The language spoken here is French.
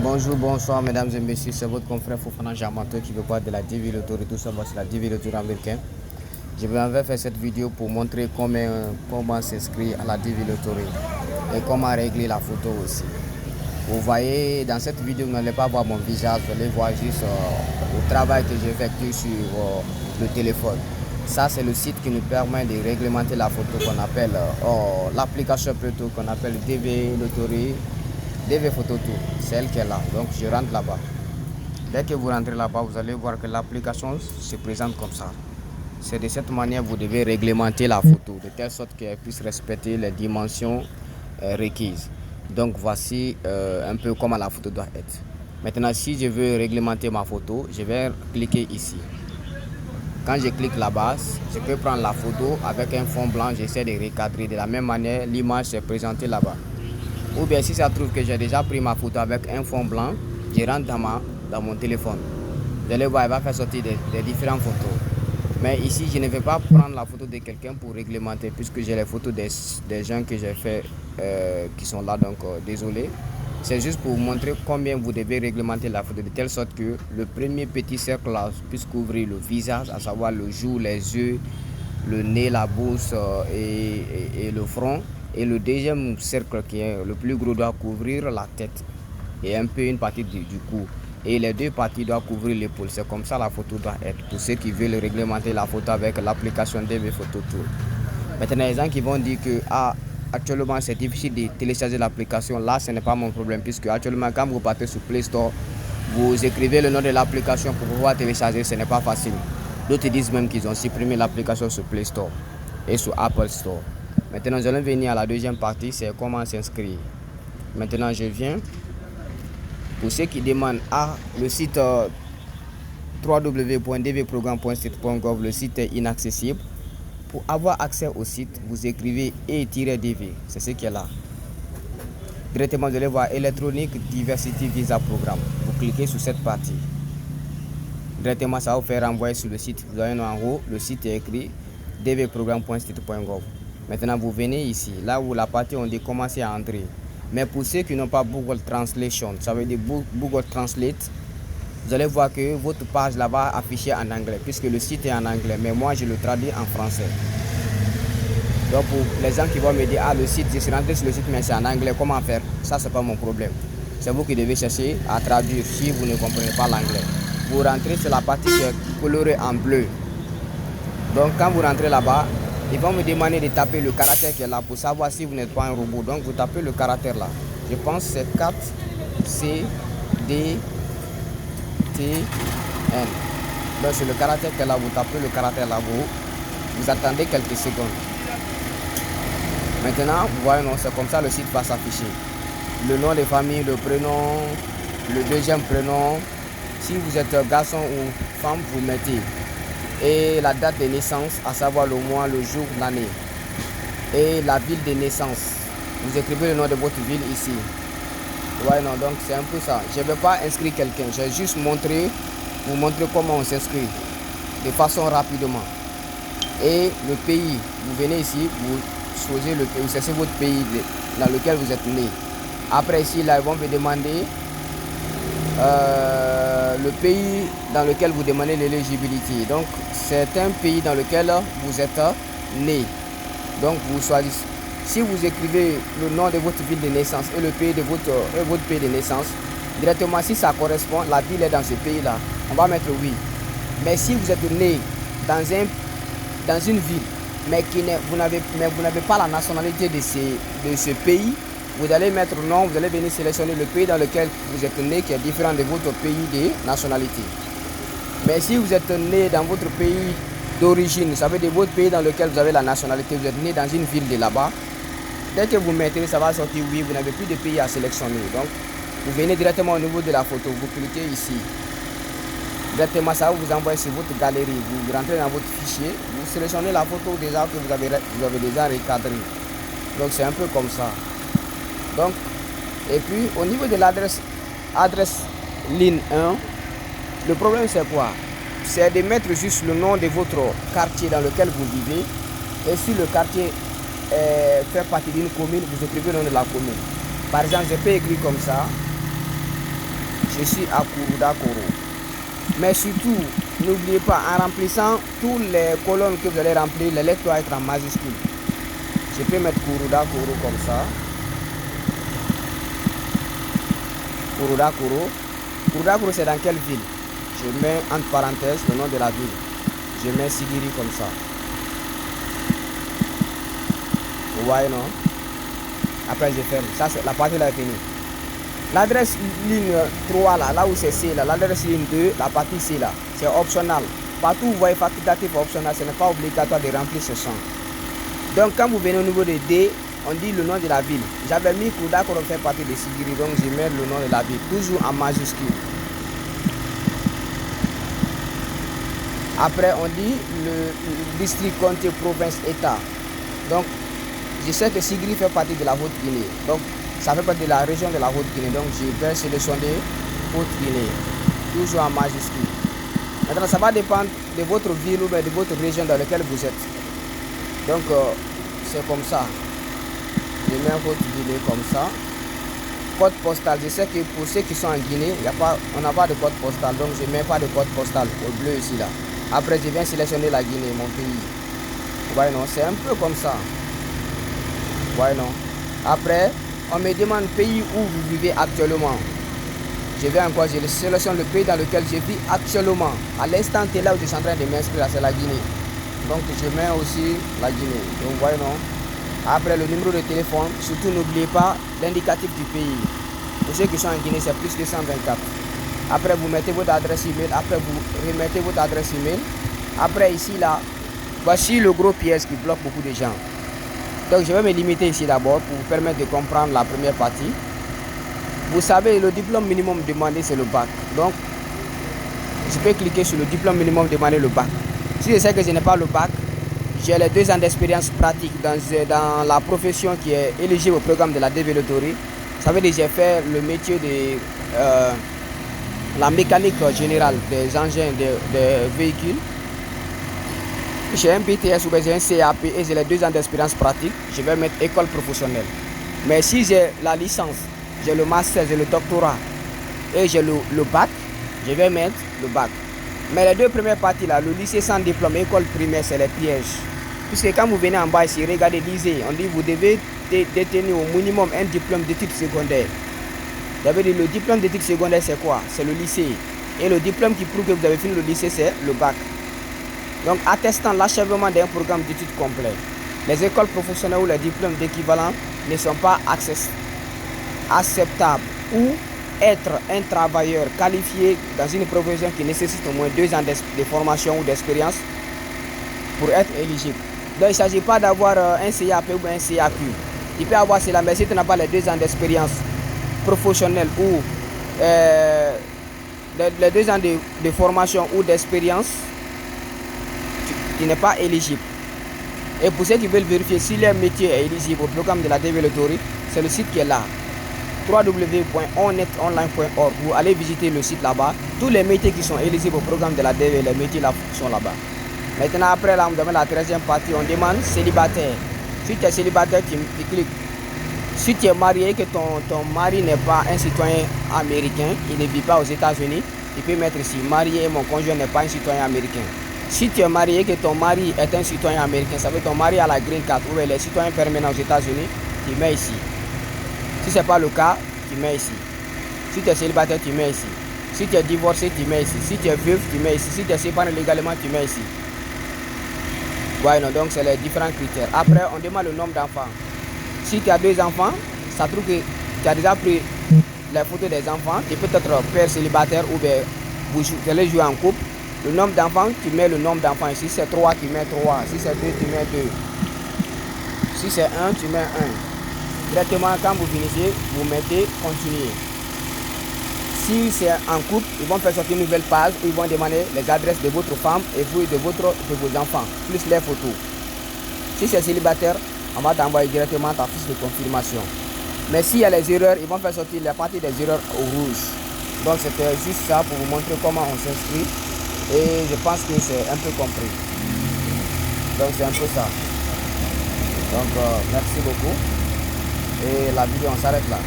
Bonjour, bonsoir mesdames et messieurs, c'est votre confrère Fofana Jamato qui veut parler de la DV Lottery, tout ça c'est la DV Lottery américaine. Je vais faire cette vidéo pour montrer comment s'inscrire à la DV Lottery et comment régler la photo aussi. Vous voyez, dans cette vidéo, vous n'allez pas voir mon visage, vous allez voir juste le travail que j'effectue sur le téléphone. Ça, c'est le site qui nous permet de réglementer la photo qu'on appelle, l'application plutôt qu'on appelle DV Lottery. DV Photo Tour, c'est elle qui est là, donc je rentre là-bas. Dès que vous rentrez là-bas, vous allez voir que l'application se présente comme ça. C'est de cette manière que vous devez réglementer la photo, de telle sorte qu'elle puisse respecter les dimensions requises. Donc voici un peu comment la photo doit être. Maintenant, si je veux réglementer ma photo, je vais cliquer ici. Quand je clique là-bas, je peux prendre la photo avec un fond blanc, j'essaie de recadrer. De la même manière, l'image s'est présentée là-bas. Ou bien si ça trouve que j'ai déjà pris ma photo avec un fond blanc, je rentre dans mon téléphone. Vous allez voir, il va faire sortir des différentes photos. Mais ici, je ne vais pas prendre la photo de quelqu'un pour réglementer, puisque j'ai les photos des gens que j'ai fait qui sont là, donc désolé. C'est juste pour vous montrer combien vous devez réglementer la photo, de telle sorte que le premier petit cercle là puisse couvrir le visage, à savoir le jour, les yeux, le nez, la bouche et le front. Et le deuxième cercle qui est le plus gros doit couvrir la tête et un peu une partie du cou. Et les deux parties doivent couvrir l'épaule. C'est comme ça la photo doit être. Pour ceux qui veulent réglementer la photo avec l'application DV Photo Tool. Maintenant, les gens qui vont dire que actuellement c'est difficile de télécharger l'application, là ce n'est pas mon problème. Puisque actuellement quand vous partez sur Play Store, vous écrivez le nom de l'application pour pouvoir télécharger, ce n'est pas facile. D'autres disent même qu'ils ont supprimé l'application sur Play Store et sur Apple Store. Maintenant, nous allons venir à la deuxième partie, c'est comment s'inscrire. Maintenant, je viens. Pour ceux qui demandent le site www.dvprogramme.site.gov, le site est inaccessible. Pour avoir accès au site, vous écrivez E-DV, c'est ce qui est là. Directement, vous allez voir Electronic Diversity Visa Programme. Vous cliquez sur cette partie. Directement, ça va vous faire renvoyer sur le site. Vous voyez en haut, le site est écrit dvprogramme.site.gov. Maintenant, vous venez ici, là où la partie on dit commencer à entrer. Mais pour ceux qui n'ont pas Google Translation, ça veut dire Google Translate, vous allez voir que votre page là-bas affichée en anglais, puisque le site est en anglais, mais moi je le traduis en français. Donc pour les gens qui vont me dire, le site, je suis rentré sur le site, mais c'est en anglais, comment faire? Ça, c'est pas mon problème. C'est vous qui devez chercher à traduire si vous ne comprenez pas l'anglais. Vous rentrez sur la partie qui est colorée en bleu. Donc quand vous rentrez là-bas, ils vont me demander de taper le caractère qui est là pour savoir si vous n'êtes pas un robot. Donc vous tapez le caractère là. Je pense que c'est 4 C D T N. Donc c'est le caractère qui est là. Vous tapez le caractère là. Vous attendez quelques secondes. Maintenant, vous voyez, non, c'est comme ça le site va s'afficher. Le nom de famille, le prénom, le deuxième prénom. Si vous êtes garçon ou femme, vous mettez. Et la date de naissance, à savoir le mois, le jour, l'année. Et la ville de naissance. Vous écrivez le nom de votre ville ici. Ouais, non, donc c'est un peu ça. Je ne vais pas inscrire quelqu'un. Je vais juste vous montrer comment on s'inscrit. De façon rapidement. Et le pays, vous venez ici, vous choisissez le pays, vous cherchez votre pays dans lequel vous êtes né. Après ici, là, ils vont vous demander le pays dans lequel vous demandez l'éligibilité. Donc c'est un pays dans lequel vous êtes né. Donc vous choisissez. Si vous écrivez le nom de votre ville de naissance et le pays de votre pays de naissance, directement si ça correspond, la ville est dans ce pays là, on va mettre oui. Mais si vous êtes né dans une ville, mais vous n'avez pas la nationalité de ce pays, vous allez mettre non, vous allez venir sélectionner le pays dans lequel vous êtes né qui est différent de votre pays de nationalité. Mais si vous êtes né dans votre pays d'origine, ça veut dire votre pays dans lequel vous avez la nationalité, vous êtes né dans une ville de là-bas, dès que vous mettez, ça va sortir oui, vous n'avez plus de pays à sélectionner. Donc, vous venez directement au niveau de la photo, vous cliquez ici. Directement, ça va vous envoyer sur votre galerie. Vous rentrez dans votre fichier, vous sélectionnez la photo déjà que vous avez déjà recadrée. Donc, c'est un peu comme ça. Donc, et puis au niveau de l'adresse ligne 1, le problème c'est quoi? C'est de mettre juste le nom de votre quartier dans lequel vous vivez. Et si le quartier fait partie d'une commune, vous écrivez le nom de la commune. Par exemple, je peux écrire comme ça. Je suis à Kuruda Koro. Mais surtout, n'oubliez pas, en remplissant toutes les colonnes que vous allez remplir, les lettres doivent être en majuscule. Je peux mettre Kuruda Koro comme ça. Kuruda Koro. Kuruda Koro, c'est dans quelle ville? Je mets entre parenthèses le nom de la ville. Je mets Sigiri comme ça. Vous voyez, non? Après, je ferme. Ça, c'est la partie là est finie. L'adresse ligne 3 là où c'est C là, l'adresse ligne 2, la partie C là, c'est optionnel. Partout où vous voyez facultatif optionnel, ce n'est pas obligatoire de remplir ce champ. Donc quand vous venez au niveau de D, on dit le nom de la ville. J'avais mis Kuruda Koro fait partie de Sigiri, donc je mets le nom de la ville, toujours en majuscule. Après on dit le district, comté, province, état. Donc je sais que Sigiri fait partie de la Haute-Guinée. Donc ça fait partie de la région de la Haute-Guinée. Donc je vais sélectionner Haute-Guinée, toujours en majuscule. Maintenant ça va dépendre de votre ville ou de votre région dans laquelle vous êtes. Donc c'est comme ça. Je mets Haute-Guinée comme ça. Code postal, je sais que pour ceux qui sont en Guinée, on n'a pas de code postal. Donc je ne mets pas de code postal au bleu ici là. Après je viens sélectionner la Guinée, mon pays. Vous voyez non, c'est un peu comme ça. Vous voyez non. Après on me demande le pays où vous vivez actuellement. Je vais encore, je sélectionne le pays dans lequel je vis actuellement. À l'instant T là où je suis en train de m'inscrire, c'est la Guinée. Donc je mets aussi la Guinée. Donc vous voyez non. Après le numéro de téléphone, surtout n'oubliez pas l'indicatif du pays. Pour ceux qui sont en Guinée, c'est plus 224. Après vous mettez votre adresse email. Après vous remettez votre adresse email. Après ici là, voici le gros piège qui bloque beaucoup de gens. Donc je vais me limiter ici d'abord pour vous permettre de comprendre la première partie. Vous savez, le diplôme minimum demandé c'est le bac. Donc je peux cliquer sur le diplôme minimum demandé, le bac. Si je sais que je n'ai pas le bac, j'ai les 2 ans d'expérience pratique dans la profession qui est éligible au programme de la DV Loterie. Ça veut dire que j'ai fait le métier de la mécanique générale des engins, des véhicules. J'ai un BTS ou j'ai un CAP et j'ai les 2 ans d'expérience pratique, je vais mettre école professionnelle. Mais si j'ai la licence, j'ai le master, j'ai le doctorat et j'ai le bac, je vais mettre le bac. Mais les 2 premières parties là, le lycée sans diplôme, école primaire, c'est les pièges. Puisque quand vous venez en bas ici, regardez, lisez, on dit vous devez détenir au minimum un diplôme d'études secondaires. Ça veut dire le diplôme d'études secondaires c'est quoi? C'est le lycée. Et le diplôme qui prouve que vous avez fini le lycée c'est le bac. Donc attestant l'achèvement d'un programme d'études complet. Les écoles professionnelles ou les diplômes d'équivalent ne sont pas acceptables ou être un travailleur qualifié dans une profession qui nécessite au moins 2 ans de formation ou d'expérience pour être éligible. Donc il ne s'agit pas d'avoir un CAP ou un CAQ. Il peut avoir cela, mais si tu n'as pas les 2 ans d'expérience professionnelle ou les 2 ans de formation ou d'expérience, tu n'es pas éligible. Et pour ceux qui veulent vérifier si leur métier est éligible au programme de la DV Loterie, c'est le site qui est là, www.onnetonline.org. Vous allez visiter le site là-bas. Tous les métiers qui sont éligibles au programme de la DV, les métiers là sont là-bas. Maintenant, après là, on demande la 13e partie, on demande célibataire. Si tu es célibataire, tu cliques. Si tu es marié et que ton mari n'est pas un citoyen américain, il ne vit pas aux États-Unis, tu peux mettre ici, marié et mon conjoint n'est pas un citoyen américain. Si tu es marié et que ton mari est un citoyen américain, ça veut dire ton mari a la green card ou les citoyens permanents aux États-Unis, tu mets ici. Si ce n'est pas le cas, tu mets ici. Si tu es célibataire, tu mets ici. Si tu es divorcé, tu mets ici. Si tu es veuf, tu mets ici. Si tu es séparé légalement, tu mets ici. Voilà, donc c'est les différents critères. Après, on demande le nombre d'enfants. Si tu as 2 enfants, ça trouve que tu as déjà pris les photos des enfants. Tu peux être père célibataire ou bien vous allez jouer en couple. Le nombre d'enfants, tu mets le nombre d'enfants ici. Si c'est 3, tu mets 3. Si c'est 2, tu mets 2. Si c'est 1, tu mets 1. Directement, quand vous finissez, vous mettez continuer. Si c'est en couple, ils vont faire sortir une nouvelle page où ils vont demander les adresses de votre femme et vous de vos enfants, plus les photos. Si c'est célibataire, on va t'envoyer directement ta fiche de confirmation. Mais s'il y a les erreurs, ils vont faire sortir la partie des erreurs au rouge. Donc c'était juste ça pour vous montrer comment on s'inscrit. Et je pense que c'est un peu compris. Donc c'est un peu ça. Donc merci beaucoup. Et la vidéo on s'arrête là.